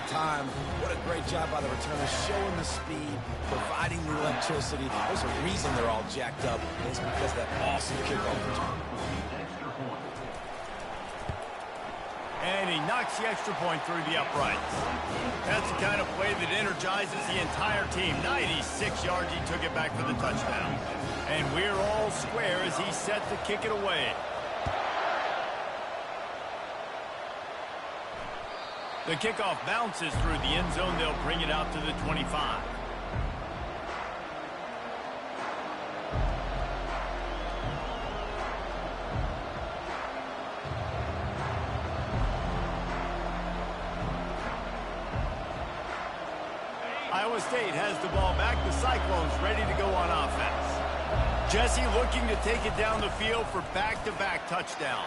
time. What a great job by the returners, showing the speed, providing the electricity. There's a reason they're all jacked up, and it's because of that awesome kickoff return. And he knocks the extra point through the uprights. That's the kind of play that energizes the entire team. 96 yards, he took it back for the touchdown. And we're all square as he set to kick it away. The kickoff bounces through the end zone. They'll bring it out to the 25. Iowa State has the ball back. The Cyclones ready to go on offense. Jesse looking to take it down the field for back-to-back touchdowns.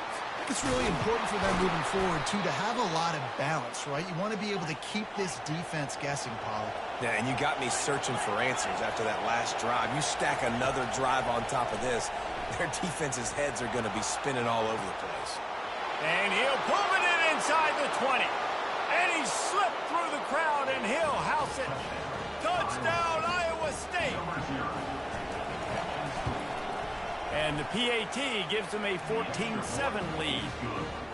It's really important for them moving forward, too, to have a lot of balance, right? You want to be able to keep this defense guessing, Paul. Yeah, and you got me searching for answers after that last drive. You stack another drive on top of this, their defense's heads are going to be spinning all over the place. And he'll pull it in inside the 20. And he slipped through the crowd, and he'll house it. Touchdown, Iowa State. And the PAT gives them a 14-7 lead.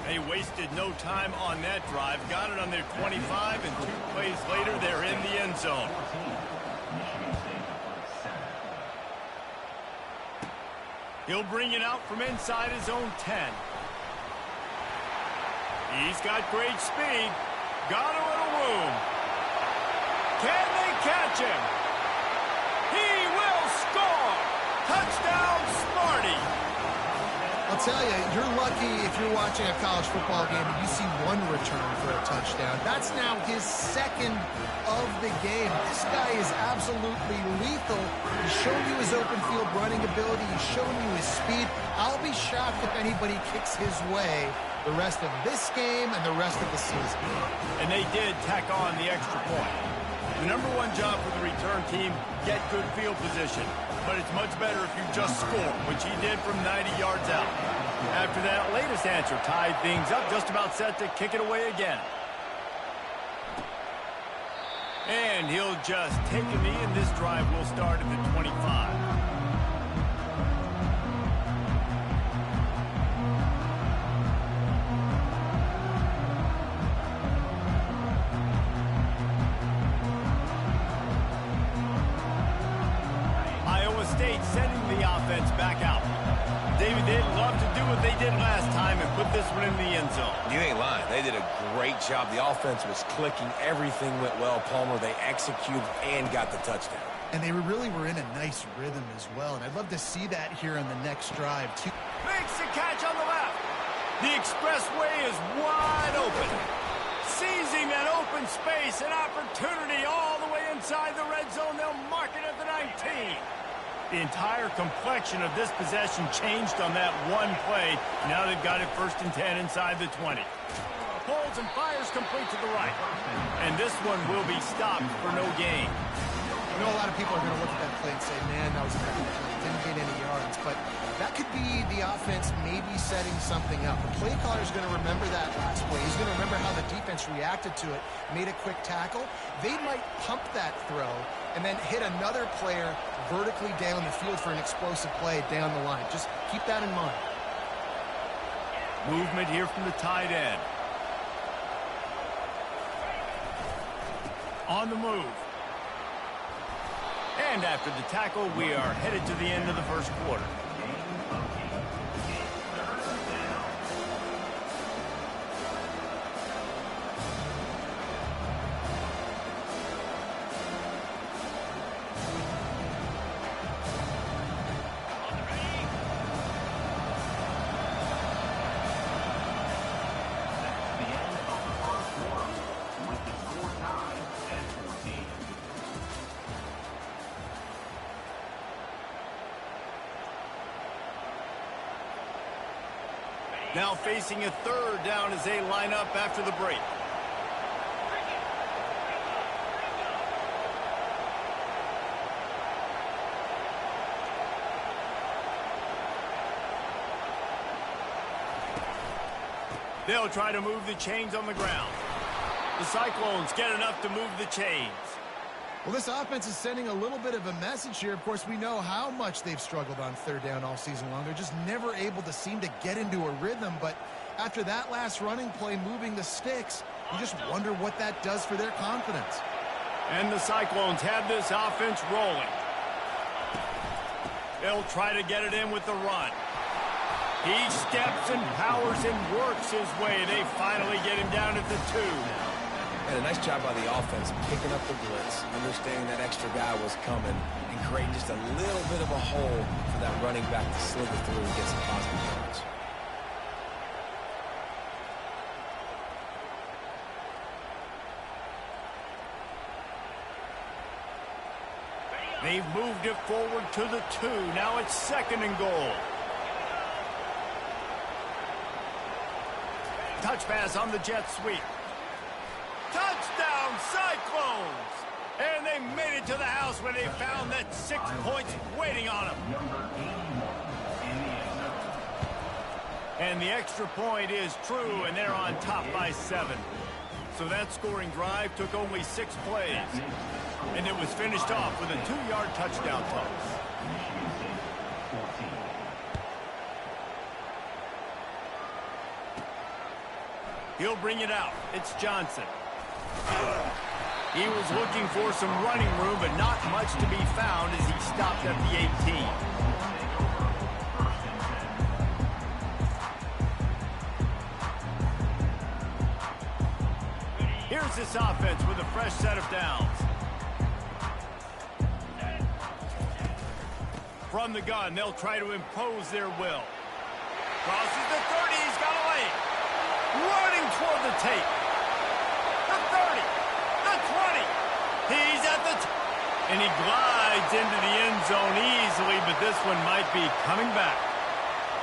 They wasted no time on that drive. Got it on their 25, and 2 plays later, they're in the end zone. He'll bring it out from inside his own 10. He's got great speed. Got a little room. Can they catch him? He will score! Touchdown, Smarty! I'll tell you, you're lucky if you're watching a college football game and you see one return for a touchdown. That's now his second of the game. This guy is absolutely lethal. He's shown you his open field running ability. He's shown you his speed. I'll be shocked if anybody kicks his way the rest of this game and the rest of the season. And they did tack on the extra point. The number one job for the return team, get good field position. But it's much better if you just score, which he did from 90 yards out. After that latest answer tied things up, just about set to kick it away again. And he'll just take a knee, and this drive will start at the 25. State sending the offense back out. David, they'd love to do what they did last time and put this one in the end zone. You ain't lying. They did a great job. The offense was clicking. Everything went well, Palmer. They executed and got the touchdown. And they really were in a nice rhythm as well. And I'd love to see that here on the next drive, too. Makes the catch on the left. The expressway is wide open. Seizing that open space, an opportunity all the way inside the red zone. They'll mark it at the 19. The entire complexion of this possession changed on that one play. Now they've got it 1st and 10 inside the 20. Pulls and fires complete to the right. And this one will be stopped for no gain. I know a lot of people are going to look at that play and say, man, that was a bad play. Didn't get any yards. But that could be the offense maybe setting something up. The play caller is going to remember that last play. He's going to remember how the defense reacted to it, made a quick tackle. They might pump that throw and then hit another player vertically down the field for an explosive play down the line. Just keep that in mind. Movement here from the tight end. On the move. And after the tackle, we are headed to the end of the first quarter. Now facing a 3rd down as they line up after the break. They'll try to move the chains on the ground. The Cyclones get enough to move the chains. Well, this offense is sending a little bit of a message here. Of course, we know how much they've struggled on third down all season long. They're just never able to seem to get into a rhythm. But after that last running play, moving the sticks, you just wonder what that does for their confidence. And the Cyclones have this offense rolling. They'll try to get it in with the run. He steps and powers and works his way. They finally get him down at the 2. And a nice job by the offense picking up the blitz, understanding that extra guy was coming, and creating just a little bit of a hole for that running back to slither through and get some positive yards. They've moved it forward to the 2. Now it's 2nd and goal. Touch pass on the jet sweep. Touchdown, Cyclones! And they made it to the house when they found that 6 points waiting on them. And the extra point is true, and they're on top by 7. So that scoring drive took only 6 plays. And it was finished off with a 2-yard touchdown toss. He'll bring it out. It's Johnson. He was looking for some running room, but not much to be found as he stopped at the 18. Here's this offense with a fresh set of downs. From the gun, they'll try to impose their will. Crosses the 30, he's got a lane. Running toward the tape. The 30, the 20. He's at the and he glides into the end zone easily, but this one might be coming back.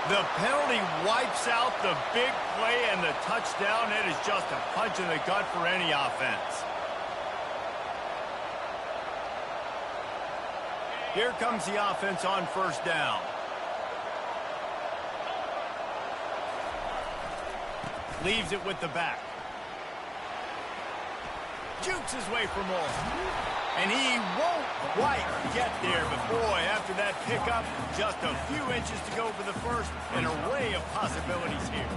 The penalty wipes out the big play and the touchdown. It is just a punch in the gut for any offense. Here comes the offense on first down. Leaves it with the back. Jukes his way for more. And he won't quite get there, but boy, after that pickup, just a few inches to go for the first. An array of possibilities here.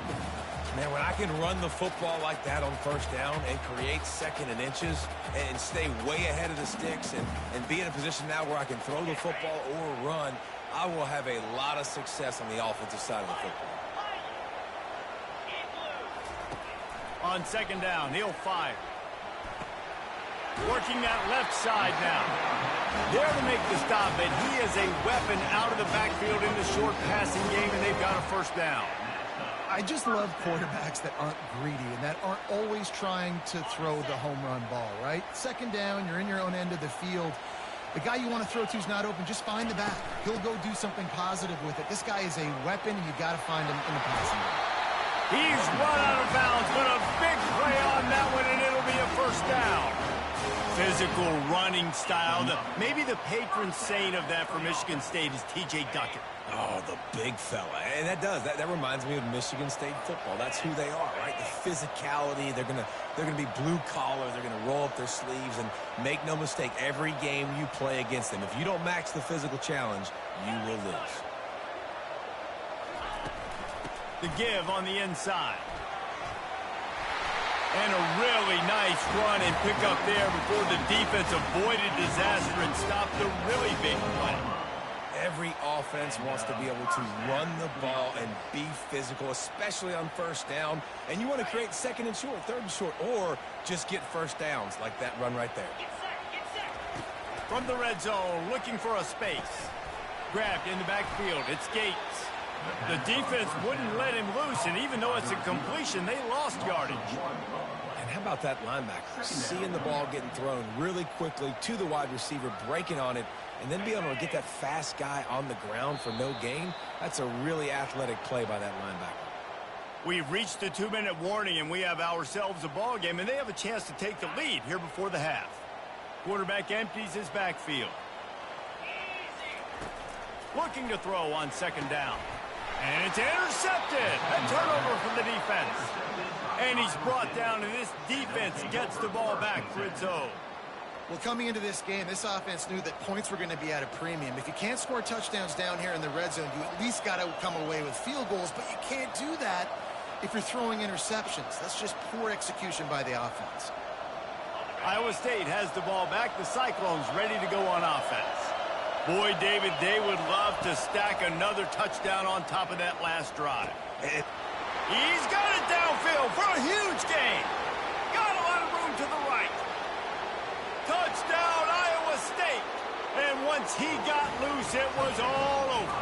Man, when I can run the football like that on first down and create 2nd and inches and stay way ahead of the sticks and be in a position now where I can throw the football or run, I will have a lot of success on the offensive side of the football. On 2nd down, he'll fire. Working that left side now. There to make the stop, but he is a weapon out of the backfield in the short passing game, and they've got a first down. I just love quarterbacks that aren't greedy and that aren't always trying to throw the home run ball, right? 2nd down, you're in your own end of the field. The guy you want to throw to is not open. Just find the back. He'll go do something positive with it. This guy is a weapon, and you got to find him in the passing game. He's run out of bounds, but a big play on that one, and it'll be a first down. Physical running style. Maybe the patron saint of that for Michigan State is T.J. Duckett. Oh, the big fella. And that reminds me of Michigan State football. That's who they are, right? The physicality. They're gonna be blue collar. They're gonna roll up their sleeves, and make no mistake, every game you play against them, if you don't match the physical challenge, you will lose. The give on the inside. And a really nice run and pick up there before the defense avoided disaster and stopped the really big play. Every offense wants to be able to run the ball and be physical, especially on first down. And you want to create 2nd and short, 3rd and short, or just get first downs like that run right there. From the red zone, looking for a space. Grabbed in the backfield. It's Gates. The defense wouldn't let him loose, and even though it's a completion, they lost yardage. And how about that linebacker? Seeing the ball getting thrown really quickly to the wide receiver, breaking on it, and then be able to get that fast guy on the ground for no gain. That's a really athletic play by that linebacker. We've reached the 2-minute warning, and we have ourselves a ball game, and they have a chance to take the lead here before the half. Quarterback empties his backfield. Looking to throw on 2nd down. And it's intercepted. A turnover for the defense. And he's brought down, and this defense gets the ball back for its own. Well, coming into this game, this offense knew that points were going to be at a premium. If you can't score touchdowns down here in the red zone, you at least got to come away with field goals, but you can't do that if you're throwing interceptions. That's just poor execution by the offense. Iowa State has the ball back. The Cyclones ready to go on offense. Boy, David, they would love to stack another touchdown on top of that last drive. He's got it downfield for a huge gain. Got a lot of room to the right. Touchdown, Iowa State. And once he got loose, it was all over.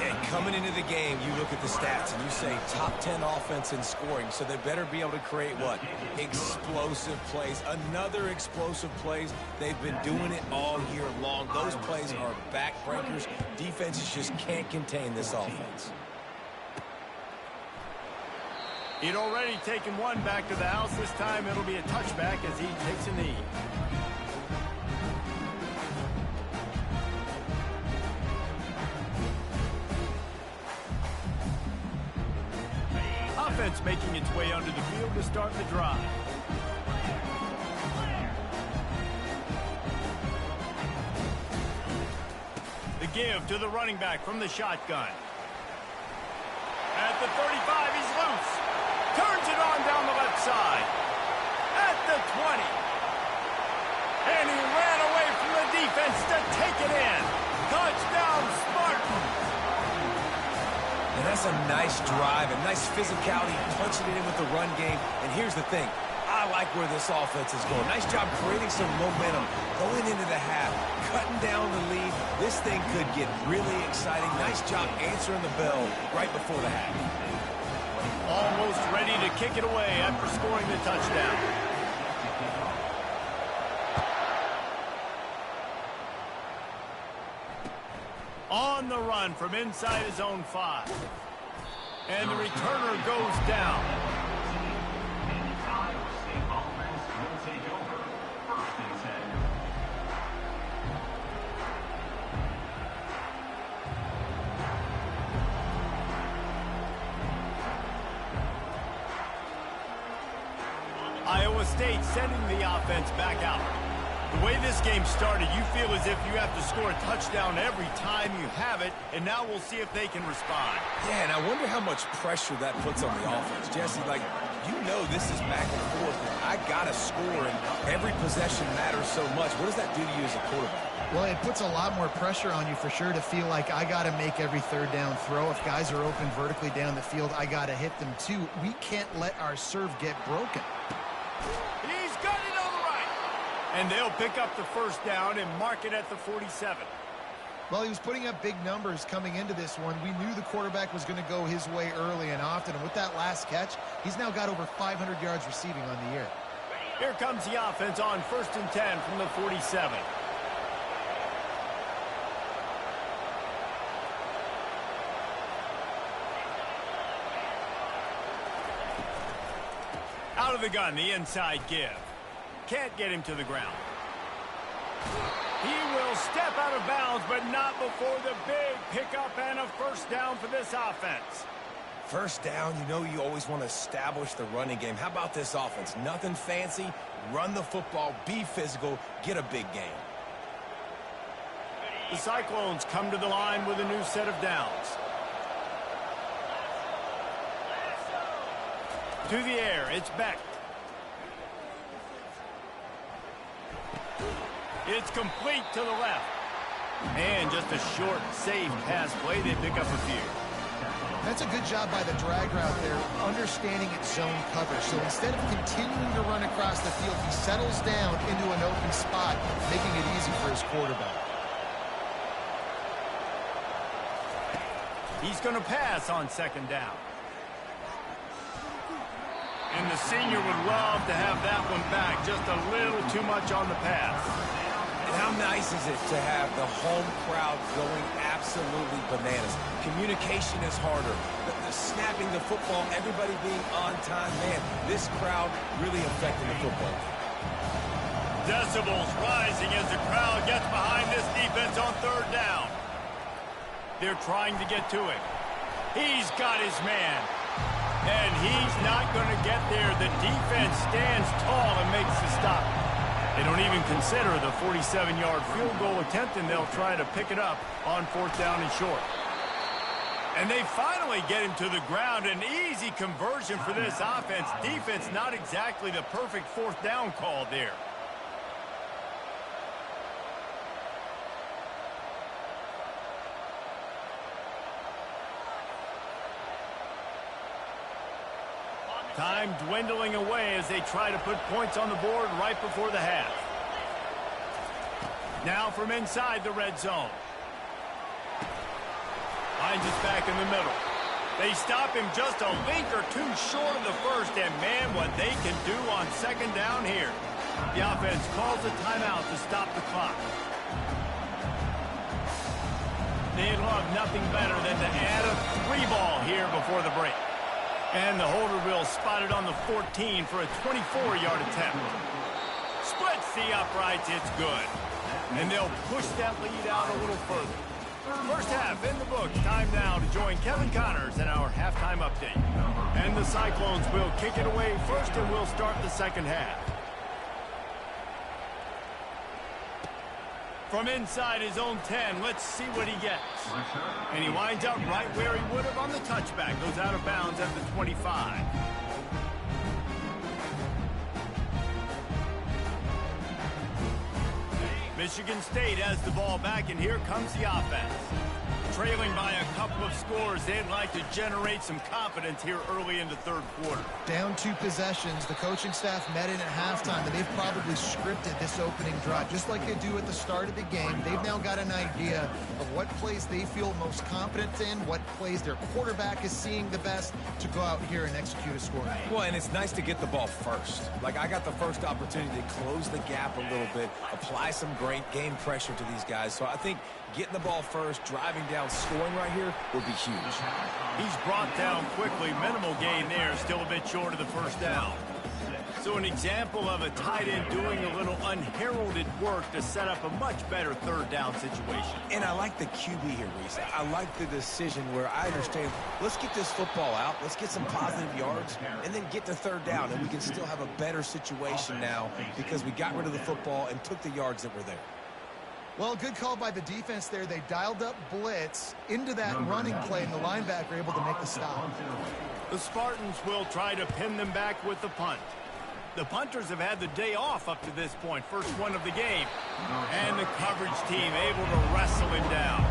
And coming into the game, you look at the stats and you say top 10 offense in scoring, so they better be able to create what? Explosive plays. Another explosive plays. They've been doing it all year long. Those plays are backbreakers. Defenses just can't contain this offense. He'd already taken one back to the house. This time it'll be a touchback as he takes a knee. Offense making its way under the field to start the drive. The give to the running back from the shotgun. At the 35, he's loose. Turns it on down the left side. At the 20. And he ran away from the defense to take it in. Touchdown, Spartans. And that's a nice drive, a nice physicality, punching it in with the run game. And here's the thing. I like where this offense is going. Nice job creating some momentum, going into the half, cutting down the lead. This thing could get really exciting. Nice job answering the bell right before the half. Almost ready to kick it away after scoring the touchdown. On the run from inside his own 5. And the returner goes down. Iowa State sending the offense back out. The way this game started, you feel as if you have to score a touchdown every time you have it, and now we'll see if they can respond. Yeah, and I wonder how much pressure that puts on the offense. Jesse, like, you know this is back and forth. I got to score, and every possession matters so much. What does that do to you as a quarterback? Well, it puts a lot more pressure on you for sure to feel like I got to make every third down throw. If guys are open vertically down the field, I got to hit them too. We can't let our serve get broken. He's got it on the right. And they'll pick up the first down and mark it at the 47. Well, he was putting up big numbers coming into this one. We knew the quarterback was going to go his way early and often. And with that last catch, he's now got over 500 yards receiving on the year. Here comes the offense on 1st and 10 from the 47. Out of the gun, the inside give. Can't get him to the ground. He will step out of bounds, but not before the big pickup and a first down for this offense. First down, you know you always want to establish the running game. How about this offense? Nothing fancy. Run the football, be physical, get a big gain. The Cyclones come to the line with a new set of downs. To the air, it's Beck. It's complete to the left. And just a short, safe pass play. They pick up a few. That's a good job by the drag route there, understanding its zone coverage. So instead of continuing to run across the field, he settles down into an open spot, making it easy for his quarterback. He's going to pass on 2nd down. And the senior would love to have that one back. Just a little too much on the pass. And how nice is it to have the home crowd going absolutely bananas? Communication is harder. The snapping the football, everybody being on time. Man, this crowd really affecting the football. Decibels rising as the crowd gets behind this defense on 3rd down. They're trying to get to him. He's got his man. And he's not going to get there. The defense stands tall and makes the stop. They don't even consider the 47-yard field goal attempt, and they'll try to pick it up on 4th down and short. And they finally get him to the ground. An easy conversion for this offense. Defense not exactly the perfect 4th down call there. Time dwindling away as they try to put points on the board right before the half. Now from inside the red zone. Finds us back in the middle. They stop him just a link or two short of the first, and man, what they can do on 2nd down here. The offense calls a timeout to stop the clock. They'd love nothing better than to add a 3 ball here before the break. And the holder will spot it on the 14 for a 24-yard attempt. Splits the uprights, it's good. And they'll push that lead out a little further. First half in the books. Time now to join Kevin Connors in our halftime update. And the Cyclones will kick it away first, and we'll start the 2nd half. From inside his own 10, let's see what he gets. And he winds up right where he would have on the touchback. Goes out of bounds at the 25. Michigan State has the ball back, and here comes the offense. Trailing by a couple of scores, they'd like to generate some confidence here early in the 3rd quarter. Down 2 possessions. The coaching staff met in at halftime, and they've probably scripted this opening drive. Just like they do at the start of the game, they've now got an idea of what plays they feel most confident in, what plays their quarterback is seeing the best to go out here and execute a score. Well, and it's nice to get the ball first. Like, I got the first opportunity to close the gap a little bit, apply some great game pressure to these guys. So I think getting the ball first, driving down, scoring right here would be huge. He's brought down quickly. Minimal gain there. Still a bit short of the 1st down. So an example of a tight end doing a little unheralded work to set up a much better 3rd down situation. And I like the QB here, Reese. I like the decision where I understand, let's get this football out, let's get some positive yards, and then get to 3rd down, and we can still have a better situation now because we got rid of the football and took the yards that were there. Well, good call by the defense there. They dialed up blitz into that running play, and the linebacker able to make the stop. The Spartans will try to pin them back with the punt. The punters have had the day off up to this point. First one of the game. And the coverage team able to wrestle him down.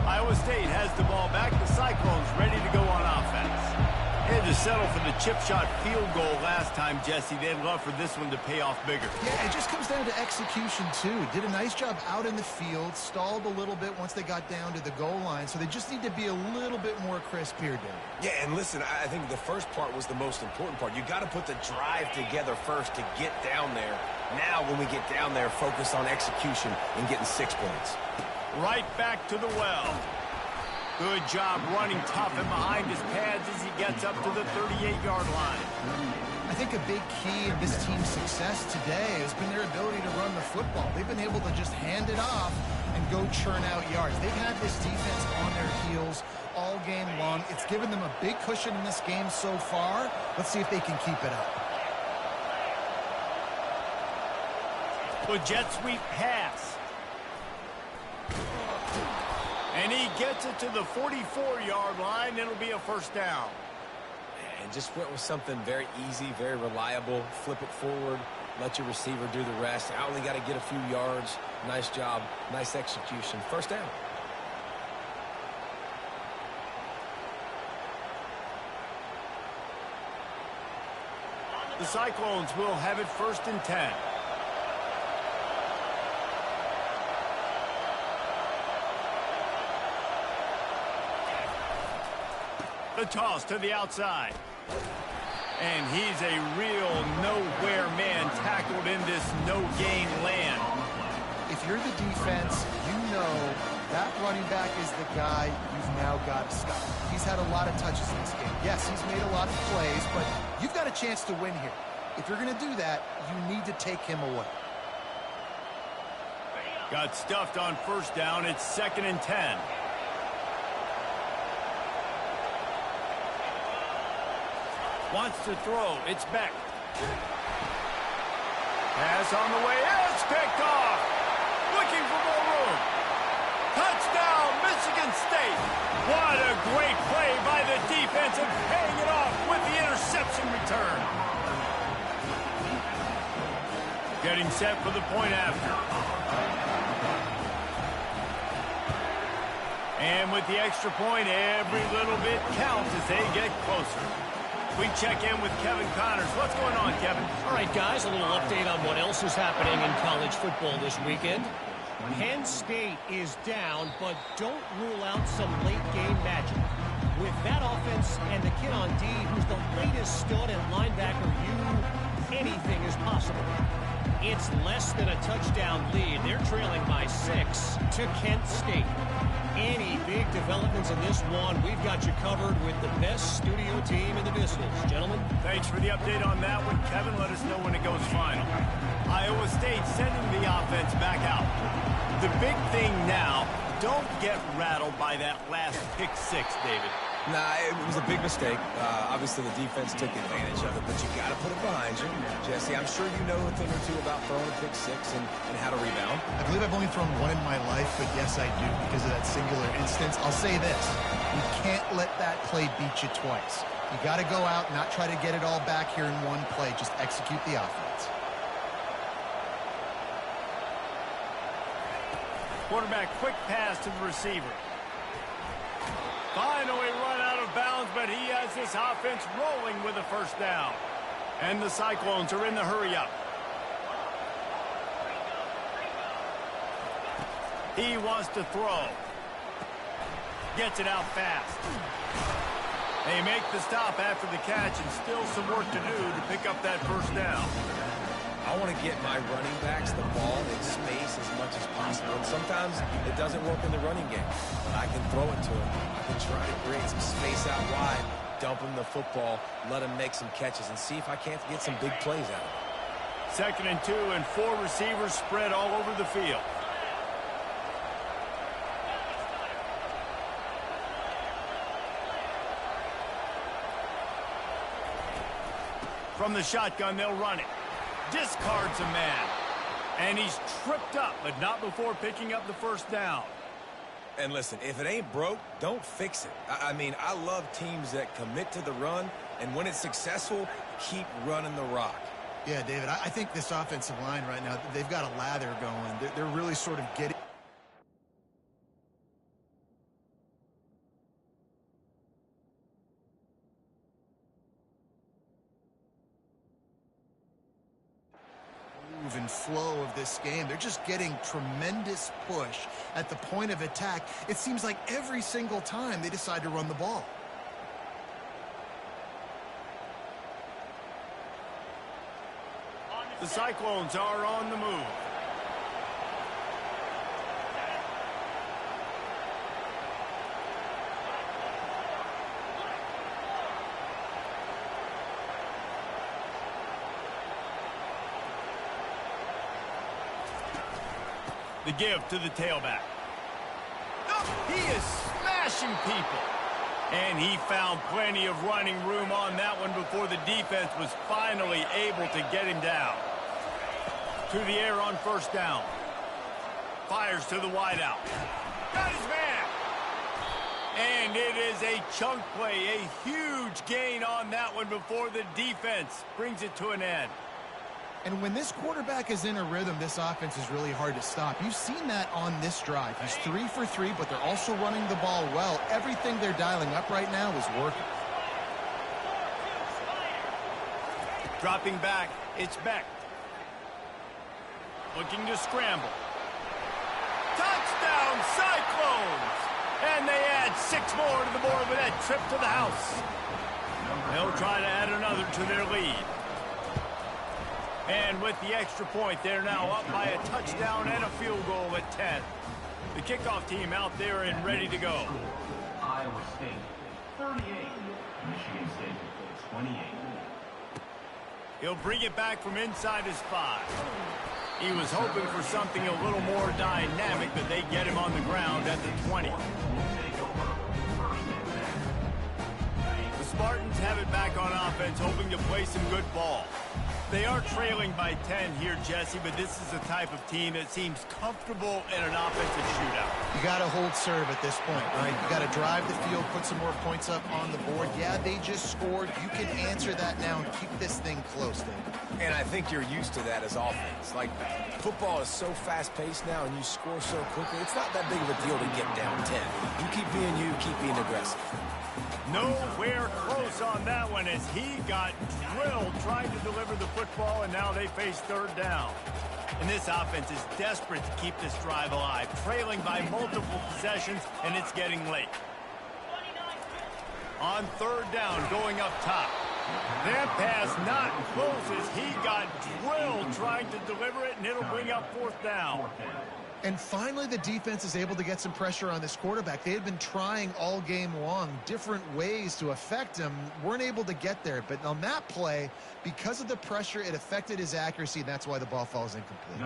Iowa State has the ball back. The Cyclones ready to go on offense. They had to settle for the chip shot field goal last time, Jesse. They'd love for this one to pay off bigger. Yeah, it just comes down to execution, too. Did a nice job out in the field, stalled a little bit once they got down to the goal line, so they just need to be a little bit more crisp here, Dave. Yeah, and listen, I think the first part was the most important part. You got to put the drive together first to get down there. Now, when we get down there, focus on execution and getting 6 points. Right back to the well. Good job running tough and behind his pads as he gets up to the 38-yard line. I think a big key in this team's success today has been their ability to run the football. They've been able to just hand it off and go churn out yards. They've had this defense on their heels all game long. It's given them a big cushion in this game so far. Let's see if they can keep it up. The jet sweep pass. And he gets it to the 44-yard line. It'll be a 1st down. And just went with something very easy, very reliable. Flip it forward, let your receiver do the rest. I only got to get a few yards. Nice job, nice execution. 1st down. The Cyclones will have it 1st and 10. The toss to the outside. And he's a real nowhere man tackled in this no-gain land. If you're the defense, you know that running back is the guy you've now got to stop. He's had a lot of touches in this game. Yes, he's made a lot of plays, but you've got a chance to win here. If you're going to do that, you need to take him away. Got stuffed on first down. It's 2nd and 10. Wants to throw. It's Beck. Pass on the way. It's picked off. Looking for more room. Touchdown, Michigan State. What a great play by the defense and paying it off with the interception return. Getting set for the point after. And with the extra point, every little bit counts as they get closer. We check in with Kevin Connors. What's going on, Kevin? All right, guys, a little update on what else is happening in college football this weekend. Penn State is down, but don't rule out some late-game magic. With that offense and the kid on D, who's the latest stud at linebacker, anything is possible. It's less than a touchdown lead. They're trailing by 6 to Kent State. Any big developments in this one, we've got you covered with the best studio team in the business. Gentlemen. Thanks for the update on that one. Kevin, let us know when it goes final. Iowa State sending the offense back out. The big thing now, don't get rattled by that last pick 6, David. Nah, it was a big mistake. Obviously, the defense took advantage of it, but you got to put it behind you. Jesse, I'm sure you know a thing or two about throwing a pick 6 and how to rebound. I believe I've only thrown one in my life, but yes, I do because of that singular instance. I'll say this. You can't let that play beat you twice. You got to go out, not try to get it all back here in one play. Just execute the offense. Quarterback, quick pass to the receiver. Finally run out of bounds, but he has this offense rolling with a first down. And the Cyclones are in the hurry-up. He wants to throw. Gets it out fast. They make the stop after the catch, and still some work to do to pick up that first down. I want to get my running backs the ball in space as much as possible. And sometimes it doesn't work in the running game, but I can throw it to him. I can try to create some space out wide, dump him the football, let him make some catches, and see if I can't get some big plays out of it. 2nd and 2, and 4 receivers spread all over the field. From the shotgun, they'll run it. Discards a man. And he's tripped up, but not before picking up the first down. And listen, if it ain't broke, don't fix it. I mean, I love teams that commit to the run, and when it's successful, keep running the rock. Yeah, David, I think this offensive line right now, they've got a lather going. They're really sort of getting... and flow of this game. They're just getting tremendous push at the point of attack. It seems like every single time they decide to run the ball. The Cyclones are on the move. The give to the tailback. Oh, he is smashing people. And he found plenty of running room on that one before the defense was finally able to get him down. To the air on first down. Fires to the wideout. Got his man. And it is a chunk play, a huge gain on that one before the defense brings it to an end. And when this quarterback is in a rhythm, this offense is really hard to stop. You've seen that on this drive. He's 3 for 3, but they're also running the ball well. Everything they're dialing up right now is working. Dropping back, it's Beck. Looking to scramble. Touchdown, Cyclones! And they add 6 more to the board with that trip to the house. They'll try to add another to their lead. And with the extra point, they're now up by a touchdown and a field goal at 10. The kickoff team out there and ready to go. Iowa State 38, Michigan State 28. He'll bring it back from inside his 5. He was hoping for something a little more dynamic, but they get him on the ground at the 20. The Spartans have it back on offense, hoping to play some good ball. They are trailing by 10 here, Jesse, but this is the type of team that seems comfortable in an offensive shootout. You got to hold serve at this point, right? You got to drive the field, put some more points up on the board. Yeah, they just scored. You can answer that now and keep this thing close, Dave. And I think you're used to that as offense. Like, football is so fast-paced now, and you score so quickly, it's not that big of a deal to get down 10. You keep being aggressive. Nowhere close on that one as he got drilled trying to deliver the football, and now they face third down. And this offense is desperate to keep this drive alive, trailing by multiple possessions, and it's getting late. On third down, going up top. That pass not close as he got drilled trying to deliver it, and it'll bring up fourth down. And finally, the defense is able to get some pressure on this quarterback. They had been trying all game long different ways to affect him. Weren't able to get there. But on that play, because of the pressure, it affected his accuracy. And that's why the ball falls incomplete.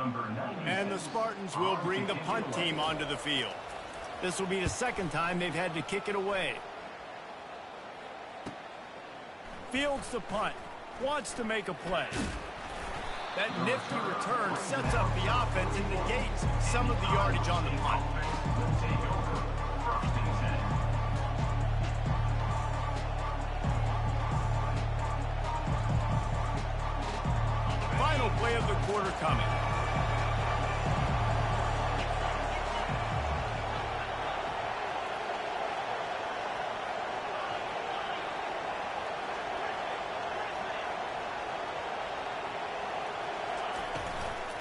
And the Spartans will bring the punt team onto the field. This will be the second time they've had to kick it away. Fields the punt. Wants to make a play. That nifty return sets up the offense and negates some of the yardage on the punt. Final play of the quarter coming.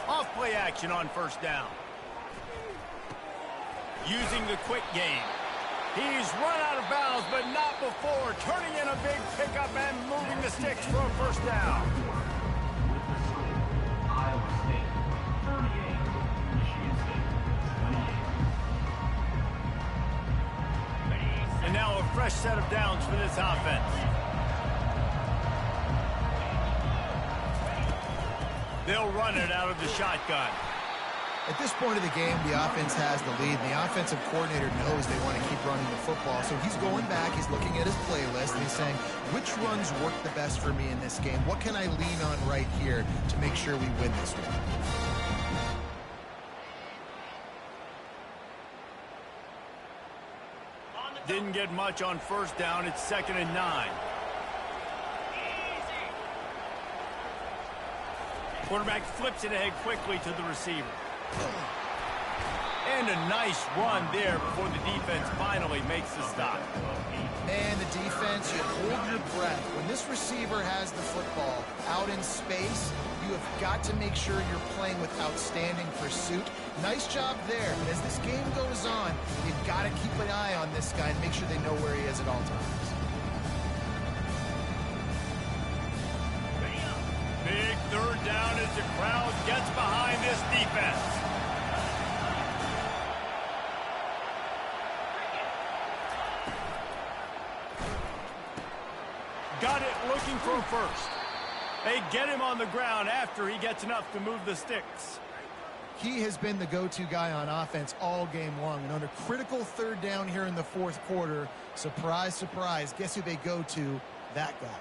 Off-play action on first down. Using the quick game. He's run out of bounds, but not before. Turning in a big pickup and moving the sticks for a first down. Iowa State 38, Michigan State 28. And now a fresh set of downs for this offense. They'll run it out of the shotgun. At this point of the game, the offense has the lead. And the offensive coordinator knows they want to keep running the football. So he's going back, he's looking at his playlist, and he's saying, which runs work the best for me in this game? What can I lean on right here to make sure we win this one? Didn't get much on first down. It's 2nd and 9. Quarterback flips it ahead quickly to the receiver. And a nice run there before the defense finally makes the stop. And the defense, you hold your breath. When this receiver has the football out in space, you have got to make sure you're playing with outstanding pursuit. Nice job there. But as this game goes on, you've got to keep an eye on this guy and make sure they know where he is at all times. Big third down as the crowd gets behind this defense. Got it looking for a first. They get him on the ground after he gets enough to move the sticks. He has been the go-to guy on offense all game long. And on a critical third down here in the fourth quarter, surprise, surprise, guess who they go to? That guy.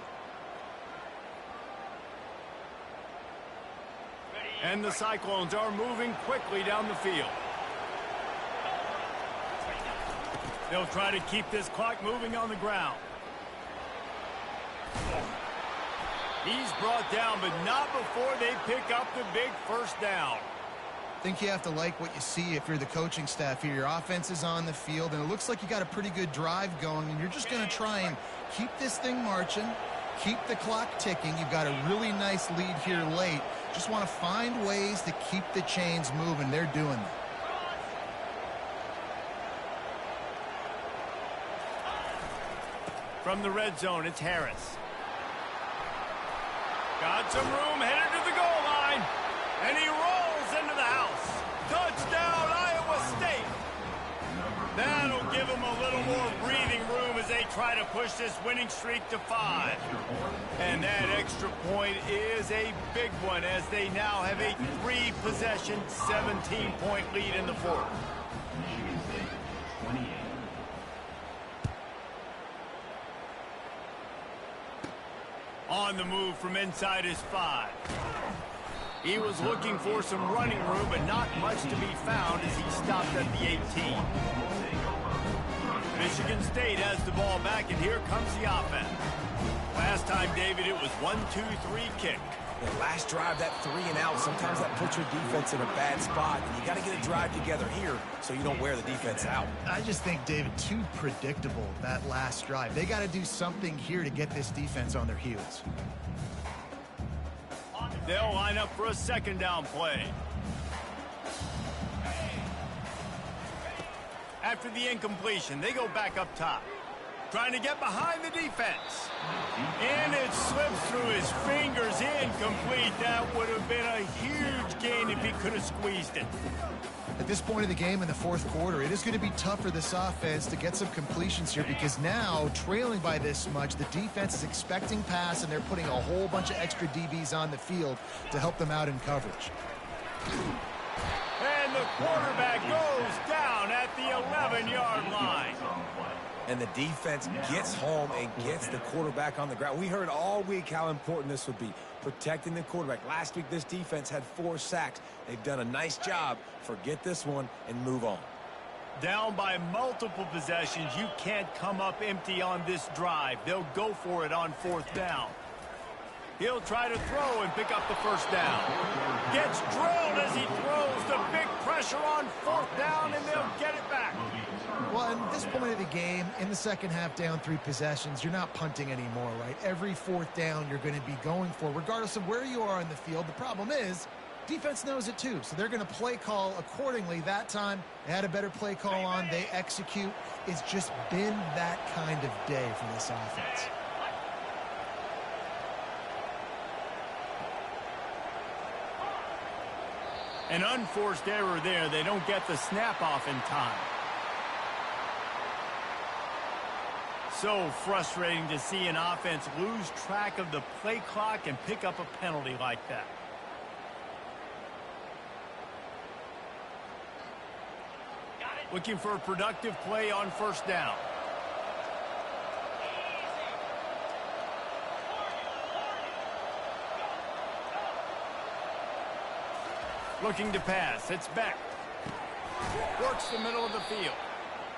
And the Cyclones are moving quickly down the field. They'll try to keep this clock moving on the ground. He's brought down, but not before they pick up the big first down. I think you have to like what you see if you're the coaching staff here. Your offense is on the field, and it looks like you got a pretty good drive going, and you're just going to try and keep this thing marching, keep the clock ticking. You've got a really nice lead here late. Just want to find ways to keep the chains moving. They're doing that. From the red zone, it's Harris. Got some room, headed to the goal line. And he rolls into the house. Touchdown, Iowa State. That'll give him a little more breathing room as as they try to push this winning streak to 5. And that extra point is a big one as they now have a 3-possession, 17-point lead in the fourth. Michigan State, 28. On the move from inside his 5. He was looking for some running room, but not much to be found as he stopped at the 18. Michigan State has the ball back, and here comes the offense. Last time, David, it was 1-2-3 kick. The last drive, that 3 and out, sometimes that puts your defense in a bad spot. And you got to get a drive together here so you don't wear the defense out. I just think, David, too predictable, that last drive. They got to do something here to get this defense on their heels. They'll line up for a second down play. After the incompletion, they go back up top. Trying to get behind the defense. And it slips through his fingers, incomplete. That would have been a huge gain if he could have squeezed it. At this point of the game in the fourth quarter, it is going to be tough for this offense to get some completions here because now, trailing by this much, the defense is expecting pass, and they're putting a whole bunch of extra DBs on the field to help them out in coverage. And the quarterback goes down at the 11-yard line. And the defense gets home and gets the quarterback on the ground. We heard all week how important this would be, protecting the quarterback. Last week, this defense had 4 sacks. They've done a nice job. Forget this one and move on. Down by multiple possessions, you can't come up empty on this drive. They'll go for it on 4th down. He'll try to throw and pick up the first down. Gets drilled as he throws. The big pressure on 4th down, and they'll get it back. Well, at this point of the game, in the second half, down 3 possessions, you're not punting anymore, right? Every 4th down you're going to be going for, regardless of where you are in the field. The problem is, defense knows it too, so they're going to play call accordingly. That time, they had a better play call on. They execute. It's just been that kind of day for this offense. An unforced error there. They don't get the snap off in time. So frustrating to see an offense lose track of the play clock and pick up a penalty like that. Looking for a productive play on 1st down. Looking to pass. It's Beck. Works the middle of the field.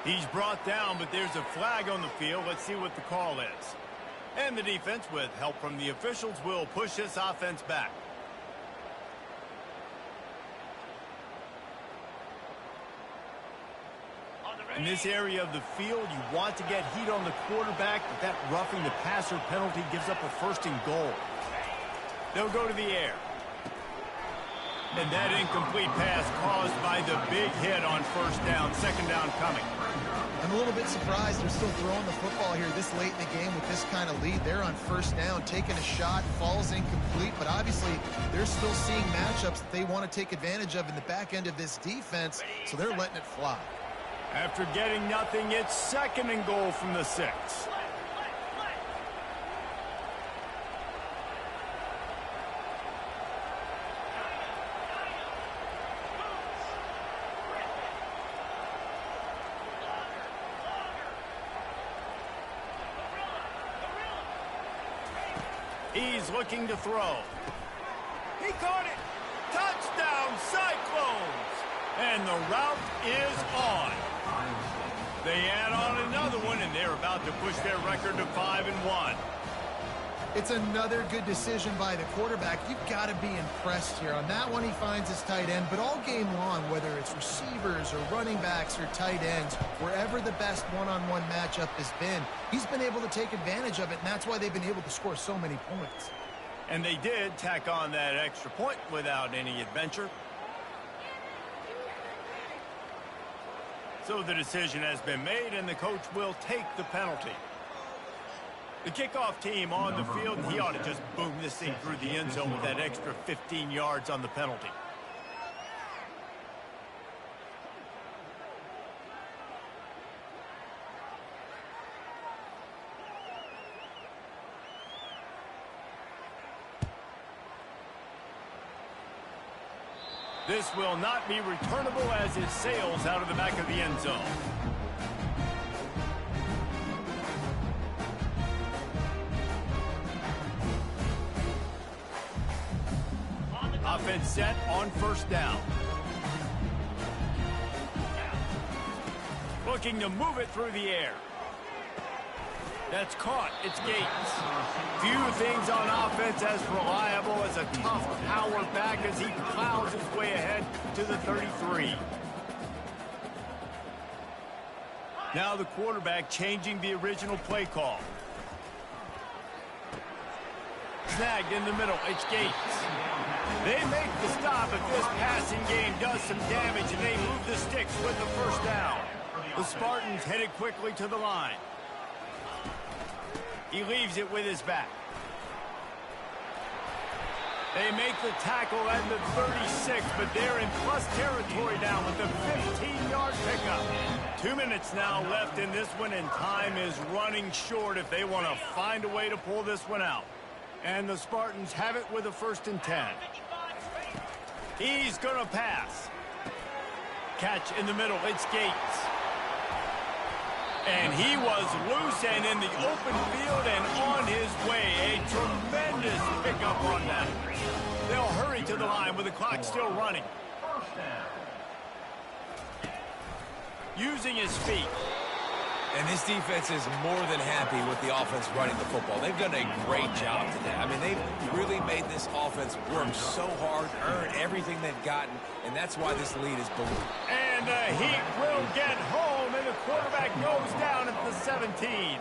He's brought down, but there's a flag on the field. Let's see what the call is. And the defense, with help from the officials, will push this offense back. In this area of the field, you want to get heat on the quarterback, but that roughing the passer penalty gives up a 1st and goal. They'll go to the air. And that incomplete pass caused by the big hit on 1st down. 2nd down coming. I'm a little bit surprised they're still throwing the football here this late in the game with this kind of lead. They're on 1st down, taking a shot, falls incomplete, but obviously they're still seeing matchups that they want to take advantage of in the back end of this defense, so they're letting it fly. After getting nothing, it's 2nd and goal from the 6. He's looking to throw. He caught it. Touchdown, Cyclones. And the route is on. They add on another one, and they're about to push their record to 5-1. It's another good decision by the quarterback. You've got to be impressed here. On that one, he finds his tight end, but all game long, whether it's receivers or running backs or tight ends, wherever the best one-on-one matchup has been, he's been able to take advantage of it, and that's why they've been able to score so many points. And they did tack on that extra point without any adventure. So the decision has been made, and the coach will take the penalty. The kickoff team on the field, he ought to just boom this thing through the end zone with that extra 15 yards on the penalty. This will not be returnable as it sails out of the back of the end zone. Offense set on first down. Looking to move it through the air. That's caught. It's Gates. Few things on offense as reliable as a tough power back as he plows his way ahead to the 33. Now the quarterback changing the original play call. Snagged in the middle. It's Gates. They make the stop, but this passing game does some damage, and they move the sticks with the first down. The Spartans headed quickly to the line. He leaves it with his back. They make the tackle at the 36, but they're in plus territory now with a 15-yard pickup. 2 minutes now left in this one, and time is running short if they want to find a way to pull this one out. And the Spartans have it with a 1st and 10. He's going to pass. Catch in the middle. It's Gates. And he was loose and in the open field and on his way. A tremendous pickup on that. They'll hurry to the line with the clock still running. Using his feet. And this defense is more than happy with the offense running the football. They've done a great job today. I mean, they've really made this offense work so hard, earn everything they've gotten, and that's why this lead is ballooned. And the Heat will get home, and the quarterback goes down at the 17.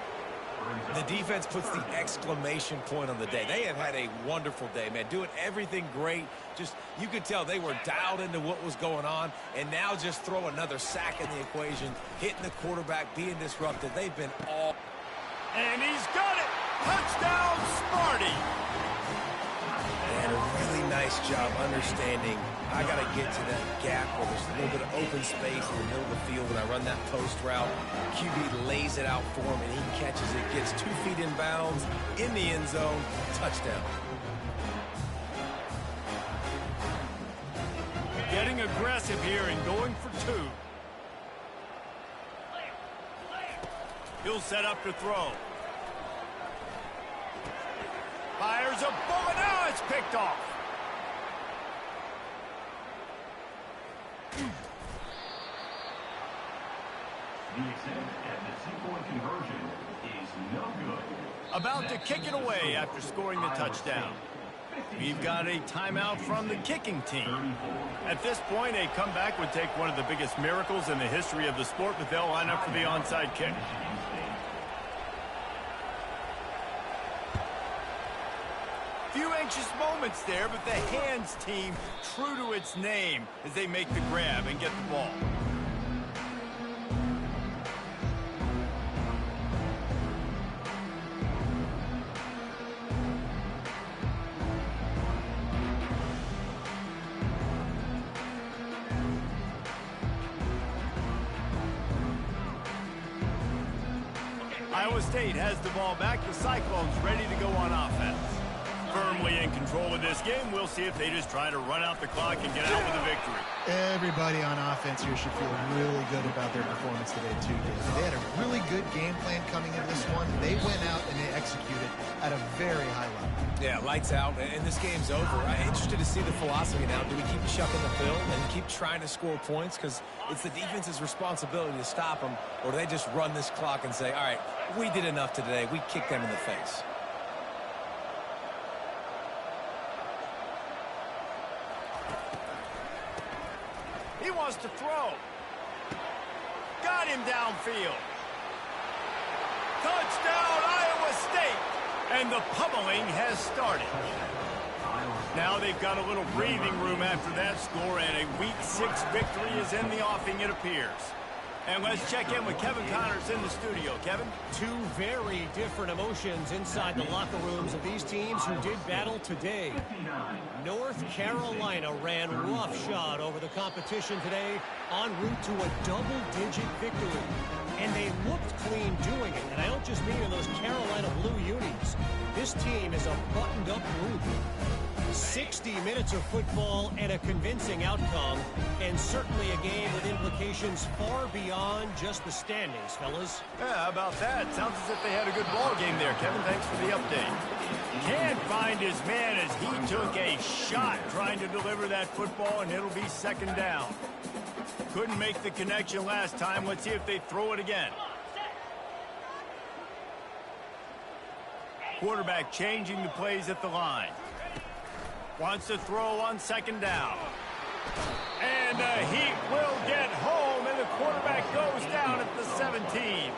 The defense puts the exclamation point on the day. They have had a wonderful day, man. Doing everything great. Just, you could tell they were dialed into what was going on. And now just throw another sack in the equation. Hitting the quarterback, being disruptive. They've been all... And he's got it. Touchdown, Sparty. And a really nice job understanding I got to get to that gap where there's a little bit of open space in the middle of the field when I run that post route. QB lays it out for him, and he catches it, gets 2 feet in bounds, in the end zone, touchdown. Getting aggressive here and going for 2. He'll set up to throw. Fires a bullet. Now it's picked off. The attempt at the 2-point conversion is no good. About to kick it away after scoring the touchdown. We've got a timeout from the kicking team. At this point, a comeback would take one of the biggest miracles in the history of the sport, but they'll line up for the onside kick. Few anxious moments there, but the hands team true to its name as they make the grab and get the ball. Iowa State has the ball back. The Cyclones ready to go on offense. Firmly in control of this game. We'll see if they just try to run out the clock and get out with a victory. Everybody on offense here should feel really good about their performance today, too. They had a really good game plan coming into this one. They went out and they executed at a very high level. Yeah, lights out, and this game's over. I'm interested to see the philosophy now. Do we keep chucking the film and keep trying to score points? Because it's the defense's responsibility to stop them, or do they just run this clock and say, all right, we did enough today. We kicked them in the face. He wants to throw. Got him downfield. Touchdown, Iowa State. And the pummeling has started. Now they've got a little breathing room after that score, and a Week 6 victory is in the offing, it appears. And let's check in with Kevin Connors in the studio. Kevin? 2 very different emotions inside the locker rooms of these teams who did battle today. North Carolina ran roughshod over the competition today en route to a double-digit victory. And they looked clean doing it. And I don't just mean in those Carolina blue unis. This team is a buttoned-up group. 60 minutes of football and a convincing outcome, and certainly a game with implications far beyond just the standings, fellas. Yeah, how about that? Sounds as if they had a good ball game there, Kevin. Thanks for the update. Can't find his man as he took a shot trying to deliver that football, and it'll be second down. Couldn't make the connection last time. Let's see if they throw it again. Quarterback changing the plays at the line. Wants to throw on second down. And the Heat will get home, and the quarterback goes down at the 17.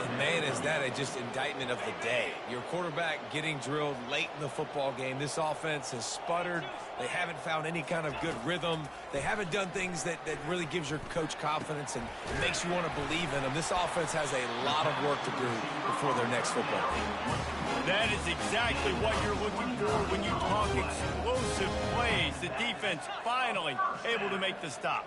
And, man, is that just indictment of the day. Your quarterback getting drilled late in the football game. This offense has sputtered. They haven't found any kind of good rhythm. They haven't done things that really gives your coach confidence and makes you want to believe in them. This offense has a lot of work to do before their next football game. That is exactly what you're looking for when you talk explosive plays. The defense finally able to make the stop.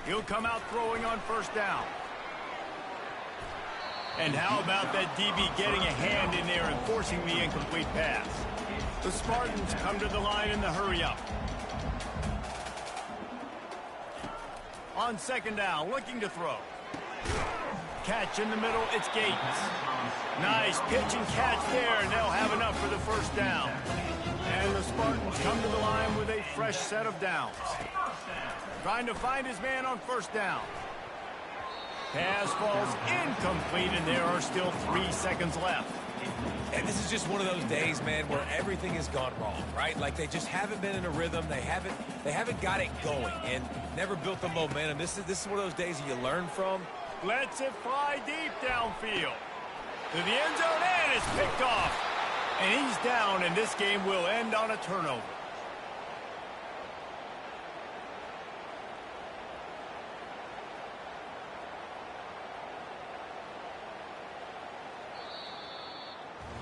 He'll come out throwing on first down. And how about that DB getting a hand in there and forcing the incomplete pass? The Spartans come to the line in the hurry-up. On second down, looking to throw. Catch in the middle, it's Gates. Nice pitch and catch there, and they'll have enough for the first down. And the Spartans come to the line with a fresh set of downs. Trying to find his man on first down. Pass falls incomplete, and there are still 3 seconds left. And this is just one of those days, man, where everything has gone wrong, right? Like they just haven't been in a rhythm. They haven't got it going and never built the momentum. This is one of those days that you learn from. Lets it fly deep downfield. To the end zone, and it's picked off. And he's down, and this game will end on a turnover.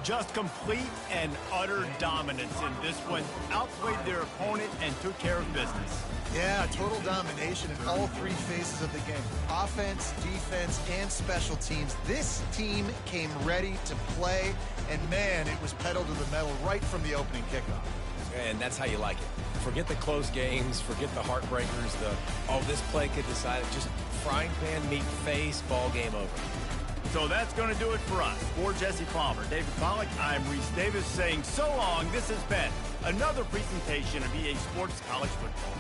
Just complete and utter dominance in this one. Outplayed their opponent and took care of business. Yeah, total domination in all 3 phases of the game. Offense, defense, and special teams. This team came ready to play, and man, it was pedal to the metal right from the opening kickoff. And that's how you like it. Forget the close games, forget the heartbreakers, this play could decide it. Just frying pan, meat face, ball game over. So that's going to do it for us. For Jesse Palmer, David Pollack, I'm Reese Davis saying so long. This has been another presentation of EA Sports College Football.